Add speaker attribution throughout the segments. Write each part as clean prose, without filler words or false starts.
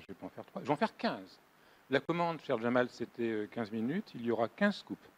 Speaker 1: je vais pas en faire 3, je vais en faire 15. La commande, cher Jamal, c'était 15 minutes, il y aura 15 scoops.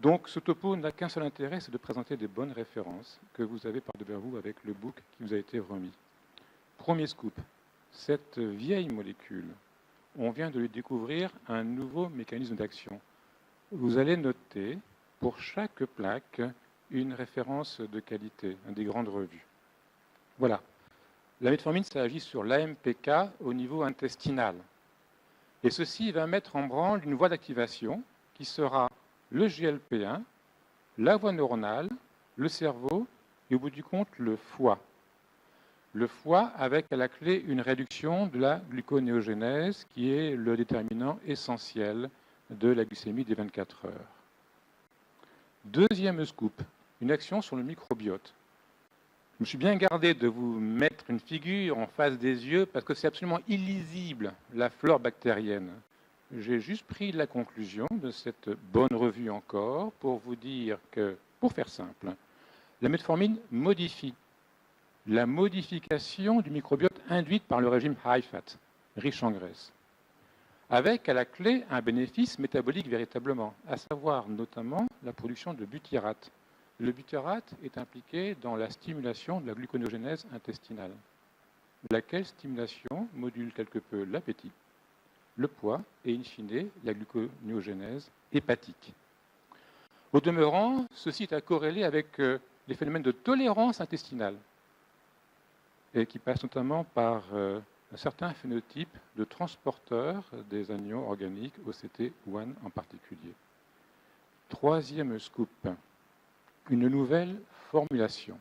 Speaker 1: Donc ce topo n'a qu'un seul intérêt, c'est de présenter des bonnes références que vous avez par devant vous avec le book qui vous a été remis. Premier scoop, cette vieille molécule, on vient de lui découvrir un nouveau mécanisme d'action. Vous allez noter pour chaque plaque une référence de qualité, des grandes revues. Voilà. La metformine, ça agit sur l'AMPK au niveau intestinal. Et ceci va mettre en branle une voie d'activation qui sera le GLP1, la voie neuronale, le cerveau et au bout du compte le foie. Le foie avec à la clé une réduction de la gluconéogénèse qui est le déterminant essentiel de la glycémie des 24 heures. Deuxième scoop, une action sur le microbiote. Je me suis bien gardé de vous mettre une figure en face des yeux parce que c'est absolument illisible, la flore bactérienne. J'ai juste pris la conclusion de cette bonne revue encore pour vous dire que, pour faire simple, la metformine modifie la modification du microbiote induite par le régime high fat, riche en graisse, avec à la clé un bénéfice métabolique véritablement, à savoir notamment la production de butyrate. Le butyrate est impliqué dans la stimulation de la gluconéogénèse intestinale, laquelle stimulation module quelque peu l'appétit, le poids et, in fine, la gluconéogénèse hépatique. Au demeurant, ceci est à corréler avec les phénomènes de tolérance intestinale, et qui passe notamment par un certain phénotype de transporteurs des anions organiques, OCT1 en particulier. Troisième scoop, une nouvelle formulation.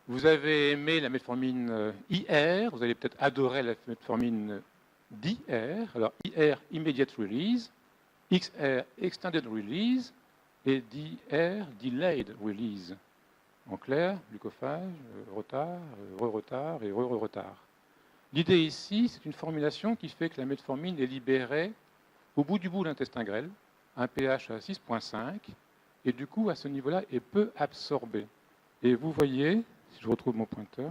Speaker 1: Vous avez aimé la metformine IR, vous allez peut-être adorer la metformine d'IR. Alors IR, Immediate Release, XR, Extended Release, et DR, Delayed Release. En clair, glucophage, retard, re-retard et re-retard. L'idée ici, c'est une formulation qui fait que la metformine est libérée au bout du bout de l'intestin grêle, un pH à 6,5, et du coup, à ce niveau-là, est peu absorbée. Et vous voyez, si je retrouve mon pointeur,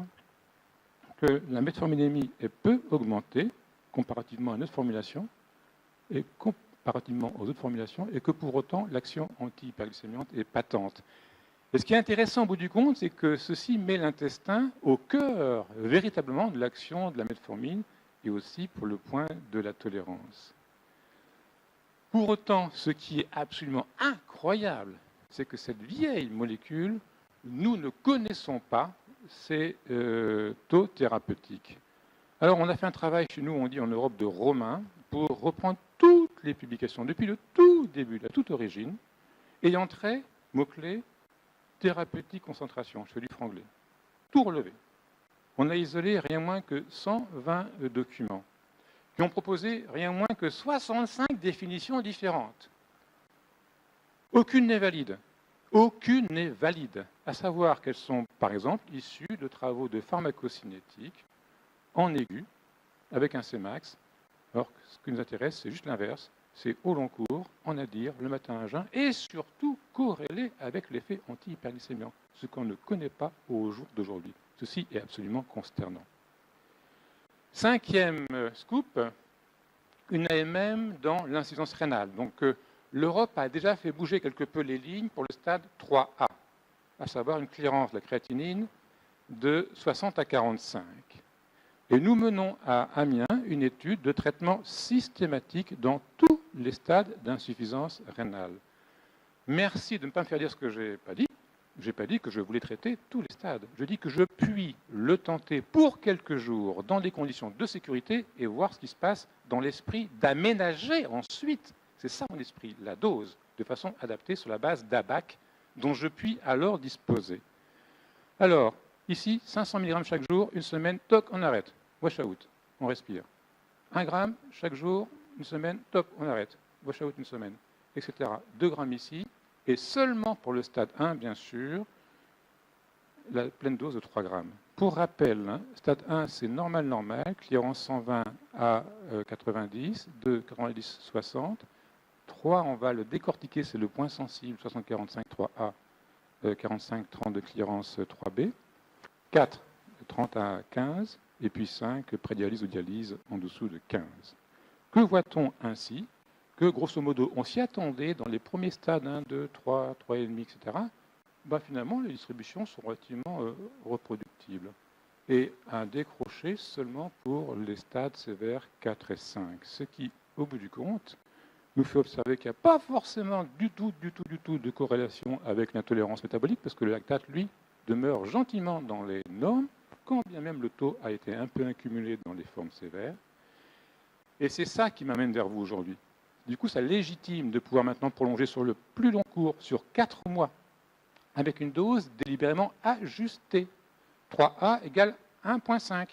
Speaker 1: que la metforminémie est peu augmentée comparativement à une autre formulation, et comparativement aux autres formulations, et que pour autant, l'action anti-hyperglycémiante est patente. Et ce qui est intéressant au bout du compte, c'est que ceci met l'intestin au cœur véritablement de l'action de la metformine et aussi pour le point de la tolérance. Pour autant, ce qui est absolument incroyable, c'est que cette vieille molécule, nous ne connaissons pas ses taux thérapeutiques. Alors, on a fait un travail chez nous, on dit en Europe, de Romain, pour reprendre toutes les publications depuis le tout début, la toute origine, ayant trait, mots-clés, thérapeutique concentration, je fais du franglais. Tout relevé. On a isolé rien moins que 120 documents qui ont proposé rien moins que 65 définitions différentes. Aucune n'est valide. Aucune n'est valide. À savoir qu'elles sont, par exemple, issues de travaux de pharmacocinétique en aigu, avec un Cmax. Alors, ce qui nous intéresse, c'est juste l'inverse. C'est au long cours, en adire, le matin à jeun, et surtout corrélé avec l'effet anti-hyperglycémiant, ce qu'on ne connaît pas au jour d'aujourd'hui. Ceci est absolument consternant. Cinquième scoop, une AMM dans l'insuffisance rénale. Donc l'Europe a déjà fait bouger quelque peu les lignes pour le stade 3A, à savoir une clearance de la créatinine de 60 à 45. Et nous menons à Amiens une étude de traitement systématique dans tous les stades d'insuffisance rénale. Merci de ne pas me faire dire ce que je n'ai pas dit. Je n'ai pas dit que je voulais traiter tous les stades. Je dis que je puis le tenter pour quelques jours dans des conditions de sécurité et voir ce qui se passe dans l'esprit d'aménager ensuite, c'est ça mon esprit, la dose, de façon adaptée sur la base d'ABAC dont je puis alors disposer. Alors, ici, 500 mg chaque jour, une semaine, toc, on arrête. Wash out, on respire. 1 gramme chaque jour, une semaine, top, on arrête. Wash out une semaine, etc. 2 grammes ici, et seulement pour le stade 1, bien sûr, la pleine dose de 3 grammes. Pour rappel, stade 1, c'est normal, clearance 120 à 90, 2, 90, 60. 3, on va le décortiquer, c'est le point sensible, 60-45, 3A, 45-30 de clearance 3B. 4, 30 à 15. et puis 5 prédialyse ou dialyse en dessous de 15. Que voit-on ainsi? Que grosso modo, on s'y attendait dans les premiers stades 1, 2, 3, 3,5, etc. Finalement, les distributions sont relativement reproductibles. Et un décroché seulement pour les stades sévères 4 et 5. Ce qui, au bout du compte, nous fait observer qu'il n'y a pas forcément du tout de corrélation avec l'intolérance métabolique, parce que le lactate, lui, demeure gentiment dans les normes, quand bien même le taux a été un peu accumulé dans les formes sévères. Et c'est ça qui m'amène vers vous aujourd'hui. Du coup, ça légitime de pouvoir maintenant prolonger sur le plus long cours, sur 4 mois, avec une dose délibérément ajustée. 3A égale 1,5.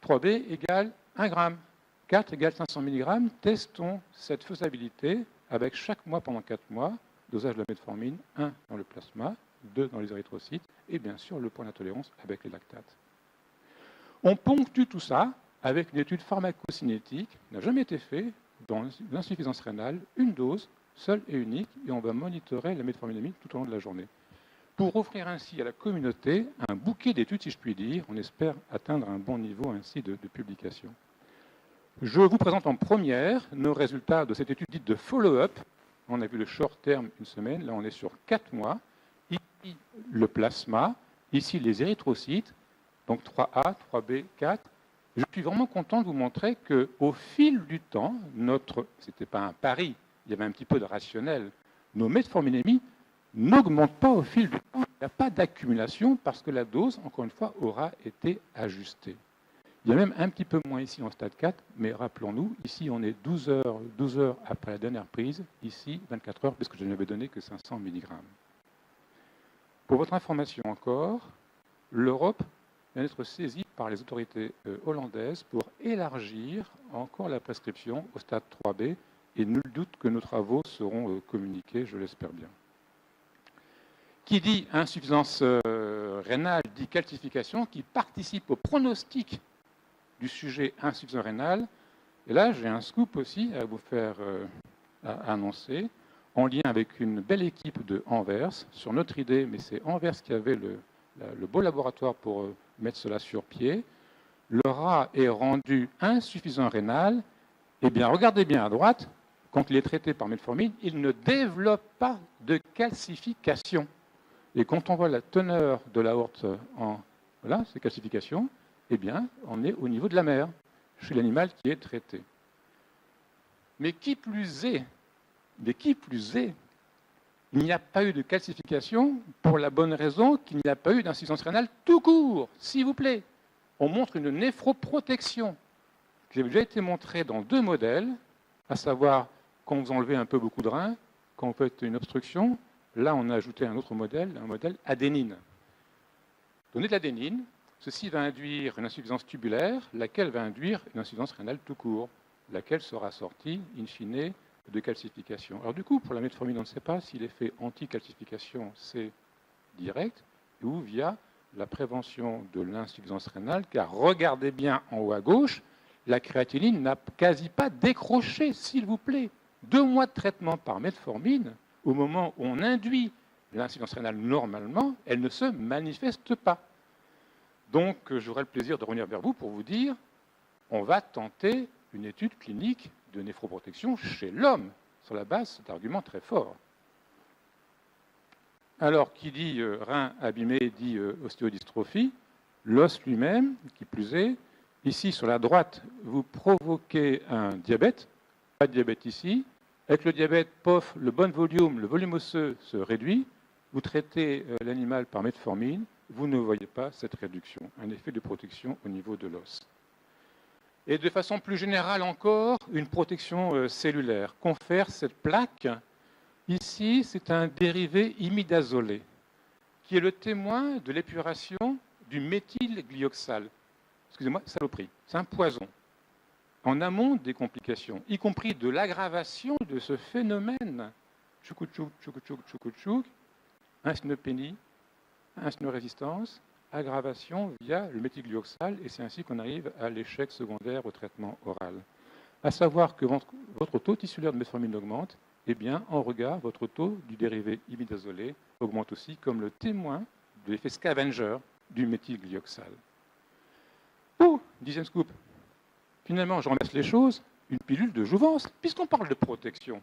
Speaker 1: 3B égale 1 g. 4 égale 500 mg. Testons cette faisabilité avec chaque mois pendant 4 mois, dosage de la metformine, 1 dans le plasma, 2 dans les érythrocytes, et bien sûr le point d'intolérance avec les lactates. On ponctue tout ça avec une étude pharmacocinétique qui n'a jamais été faite dans l'insuffisance rénale, une dose, seule et unique, et on va monitorer la metforminémie tout au long de la journée. Pour offrir ainsi à la communauté un bouquet d'études, si je puis dire, on espère atteindre un bon niveau ainsi de publication. Je vous présente en première nos résultats de cette étude dite de follow-up. On a vu le short terme une semaine, là on est sur 4 mois. Ici le plasma, ici les érythrocytes, donc 3A, 3B, 4. Je suis vraiment content de vous montrer qu'au fil du temps, ce n'était pas un pari, il y avait un petit peu de rationnel, nos metforminémies n'augmentent pas au fil du temps. Il n'y a pas d'accumulation parce que la dose, encore une fois, aura été ajustée. Il y a même un petit peu moins ici en stade 4, mais rappelons-nous, ici on est 12 heures après la dernière prise, ici 24 heures, puisque je n'avais donné que 500 mg. Pour votre information encore, l'Europe vient d'être saisie par les autorités hollandaises pour élargir encore la prescription au stade 3B, et nul doute que nos travaux seront communiqués, je l'espère bien. Qui dit insuffisance rénale dit calcification, qui participe au pronostic du sujet insuffisance rénale. Et là, j'ai un scoop aussi à vous faire annoncer, en lien avec une belle équipe de Anvers, sur notre idée, mais c'est Anvers qui avait le beau laboratoire pour mettre cela sur pied. Le rat est rendu insuffisant rénal. Eh bien, regardez bien à droite, quand il est traité par metformine, il ne développe pas de calcification. Et quand on voit la teneur de l'aorte en ces calcifications, eh bien, on est au niveau de la mer, chez l'animal qui est traité. Mais qui plus est, il n'y a pas eu de calcification pour la bonne raison qu'il n'y a pas eu d'insuffisance rénale tout court, s'il vous plaît. On montre une néphroprotection qui a déjà été montrée dans 2 modèles, à savoir quand vous enlevez un peu beaucoup de reins, quand vous faites une obstruction. Là, on a ajouté un autre modèle, un modèle adénine. Donner de l'adénine, ceci va induire une insuffisance tubulaire, laquelle va induire une insuffisance rénale tout court, laquelle sera sortie, in fine, de calcification. Alors du coup, pour la metformine, on ne sait pas si l'effet anti-calcification, c'est direct ou via la prévention de l'insuffisance rénale, car regardez bien en haut à gauche, la créatinine n'a quasi pas décroché, s'il vous plaît. 2 mois de traitement par metformine, au moment où on induit l'insuffisance rénale normalement, elle ne se manifeste pas. Donc, j'aurai le plaisir de revenir vers vous pour vous dire, on va tenter une étude clinique de néphroprotection chez l'homme, sur la base d'un argument très fort. Alors, qui dit rein abîmé dit ostéodystrophie, l'os lui-même, qui plus est, ici sur la droite, vous provoquez un diabète, pas de diabète ici. Avec le diabète, pof, le volume osseux se réduit. Vous traitez l'animal par metformine, vous ne voyez pas cette réduction, un effet de protection au niveau de l'os. Et de façon plus générale encore, une protection cellulaire confère cette plaque. Ici, c'est un dérivé imidazolé, qui est le témoin de l'épuration du méthylglyoxal. Excusez-moi, saloperie, c'est un poison. En amont des complications, y compris de l'aggravation de ce phénomène. Tchouk, instynopénie, instynórésistance, aggravation via le méthylglyoxal, et c'est ainsi qu'on arrive à l'échec secondaire au traitement oral. À savoir que votre taux tissulaire de metformine augmente, eh bien, en regard, votre taux du dérivé imidazolé augmente aussi comme le témoin de l'effet scavenger du méthylglyoxal. 10e scoop. Finalement, je remercie les choses, une pilule de jouvence, puisqu'on parle de protection.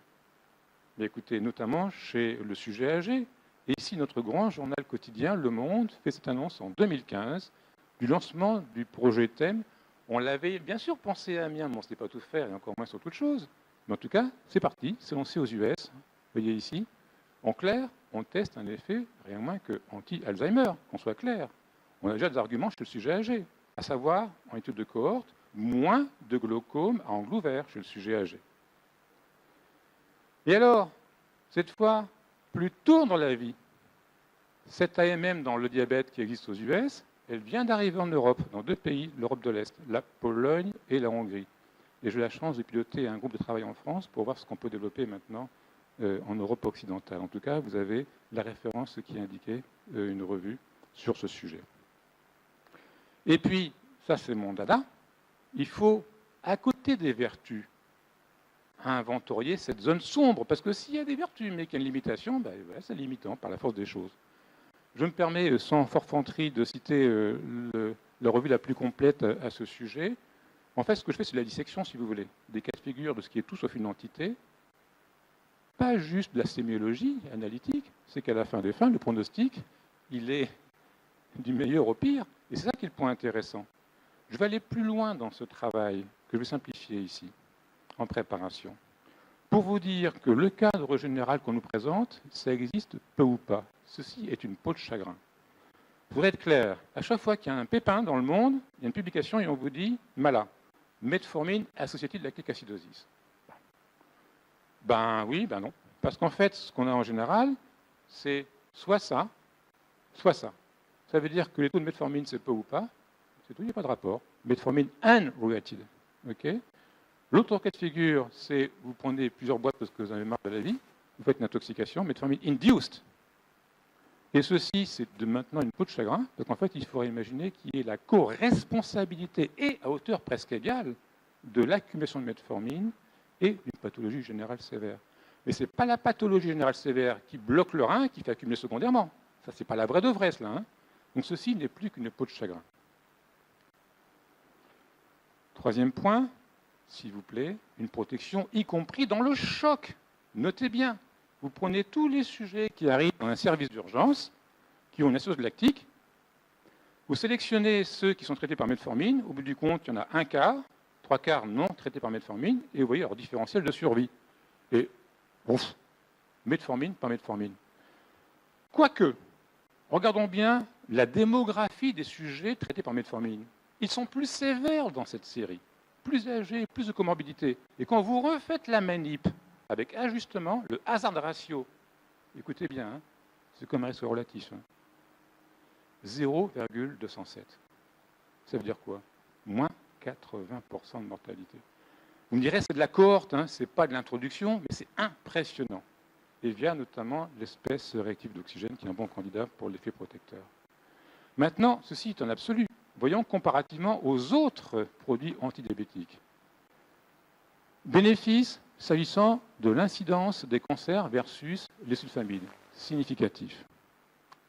Speaker 1: Mais écoutez, notamment chez le sujet âgé. Et ici, notre grand journal quotidien, Le Monde, fait cette annonce en 2015 du lancement du projet thème. On l'avait bien sûr pensé à Amiens, mais on ne sait pas tout faire, et encore moins sur toute chose. Mais en tout cas, c'est parti, c'est lancé aux US. Vous voyez ici, en clair, on teste un effet rien moins que anti-Alzheimer, qu'on soit clair. On a déjà des arguments chez le sujet âgé, à savoir, en étude de cohorte, moins de glaucome à angle ouvert chez le sujet âgé. Et alors, cette fois, plus tôt dans la vie, cette AMM dans le diabète qui existe aux US, elle vient d'arriver en Europe, dans 2 pays, l'Europe de l'Est, la Pologne et la Hongrie. Et j'ai eu la chance de piloter un groupe de travail en France pour voir ce qu'on peut développer maintenant en Europe occidentale. En tout cas, vous avez la référence qui indiquait une revue sur ce sujet. Et puis, ça c'est mon dada, il faut, à côté des vertus, inventorier cette zone sombre, parce que s'il y a des vertus mais qu'il y a une limitation, ben, voilà, c'est limitant par la force des choses. Je me permets, sans forfanterie, de citer la revue la plus complète à ce sujet. En fait, ce que je fais, c'est la dissection, si vous voulez, des cas de figure de ce qui est tout sauf une entité, pas juste de la sémiologie analytique, c'est qu'à la fin des fins, le pronostic, il est du meilleur au pire, et c'est ça qui est le point intéressant. Je vais aller plus loin dans ce travail, que je vais simplifier ici, en préparation, pour vous dire que le cadre général qu'on nous présente, ça existe peu ou pas. Ceci est une peau de chagrin. Pour être clair, à chaque fois qu'il y a un pépin dans le monde, il y a une publication et on vous dit « Mala, metformine associative de lactique acidosis ». Ben oui, ben non. Parce qu'en fait, ce qu'on a en général, c'est soit ça, soit ça. Ça veut dire que les taux de metformine, c'est peu ou pas. C'est tout, il n'y a pas de rapport. Metformine unrelated. Okay. L'autre cas de figure, c'est vous prenez plusieurs boîtes parce que vous en avez marre de la vie, vous faites une intoxication, metformine induced. Et ceci, c'est de maintenant une peau de chagrin, parce qu'en fait, il faudrait imaginer qu'il y ait la co-responsabilité et à hauteur presque égale de l'accumulation de metformine et d'une pathologie générale sévère. Mais ce n'est pas la pathologie générale sévère qui bloque le rein qui fait accumuler secondairement. Ça, ce n'est pas la vraie de vraie, cela. Hein. Donc ceci n'est plus qu'une peau de chagrin. Troisième point, s'il vous plaît, une protection, y compris dans le choc. Notez bien, vous prenez tous les sujets qui arrivent dans un service d'urgence, qui ont une acidose lactique, vous sélectionnez ceux qui sont traités par metformine, au bout du compte, il y en a un quart, 3/4 non traités par metformine, et vous voyez leur différentiel de survie. Et, ouf, metformine par metformine. Quoique, regardons bien la démographie des sujets traités par metformine. Ils sont plus sévères dans cette série, plus âgés, plus de comorbidité. Et quand vous refaites la manip avec ajustement, le hazard ratio, écoutez bien, hein, c'est comme un risque relatif, hein, 0,207. Ça veut dire quoi? Moins 80% de mortalité. Vous me direz, c'est de la cohorte, hein, ce n'est pas de l'introduction, mais c'est impressionnant. Et via notamment l'espèce réactive d'oxygène, qui est un bon candidat pour l'effet protecteur. Maintenant, ceci est en absolu. Voyons comparativement aux autres produits antidiabétiques. Bénéfice s'agissant de l'incidence des cancers versus les sulfamides. Significatif.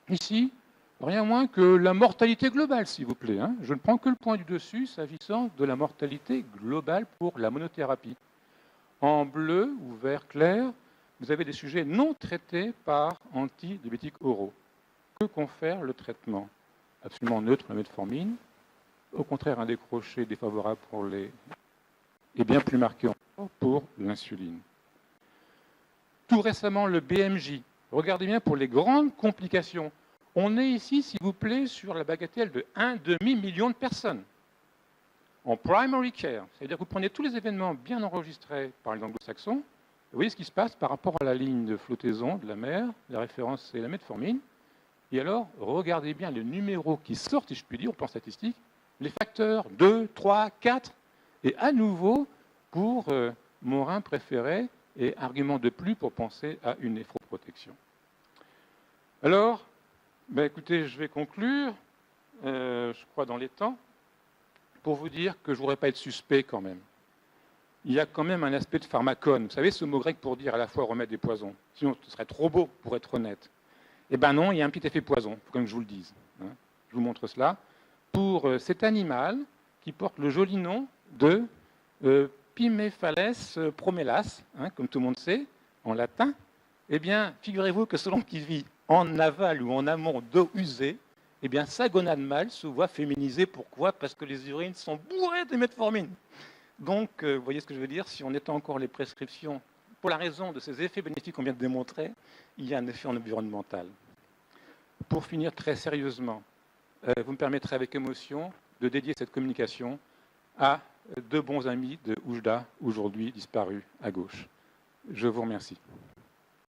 Speaker 1: Ici, rien moins que la mortalité globale, s'il vous plaît. Hein. Je ne prends que le point du dessus s'agissant de la mortalité globale pour la monothérapie. En bleu ou vert clair, vous avez des sujets non traités par antidiabétiques oraux. Que confère le traitement? Absolument neutre, la metformine. Au contraire, un décroché défavorable pour les... et bien plus marqué encore pour l'insuline. Tout récemment, le BMJ. Regardez bien pour les grandes complications. On est ici, s'il vous plaît, sur la bagatelle de 1,5 million de personnes. En primary care, c'est-à-dire que vous prenez tous les événements bien enregistrés par les anglo-saxons, vous voyez ce qui se passe par rapport à la ligne de flottaison de la mer, la référence c'est la metformine, et alors regardez bien les numéros qui sortent, si je puis dire, au plan statistique, les facteurs 2, 3, 4, et à nouveau, pour mon rein préféré, et argument de plus pour penser à une néphroprotection. Alors, ben écoutez, je vais conclure, je crois dans les temps, pour vous dire que je ne voudrais pas être suspect quand même. Il y a quand même un aspect de pharmacone. Vous savez, ce mot grec pour dire à la fois remède et poison. Sinon, ce serait trop beau pour être honnête. Eh bien non, il y a un petit effet poison, il faut quand même que je vous le dise. Hein. Je vous montre cela. Pour cet animal qui porte le joli nom de Pimephales promelas, hein, comme tout le monde sait, en latin. Eh bien, figurez-vous que selon qu'il vit en aval ou en amont d'eau usée, eh bien, sa gonade mâle se voit féminisée. Pourquoi? Parce que les urines sont bourrées de metformine. Donc, vous voyez ce que je veux dire? Si on étend encore les prescriptions, pour la raison de ces effets bénéfiques qu'on vient de démontrer, il y a un effet environnemental. Pour finir très sérieusement, vous me permettrez avec émotion de dédier cette communication à deux bons amis de Oujda, aujourd'hui disparus à gauche. Je vous remercie.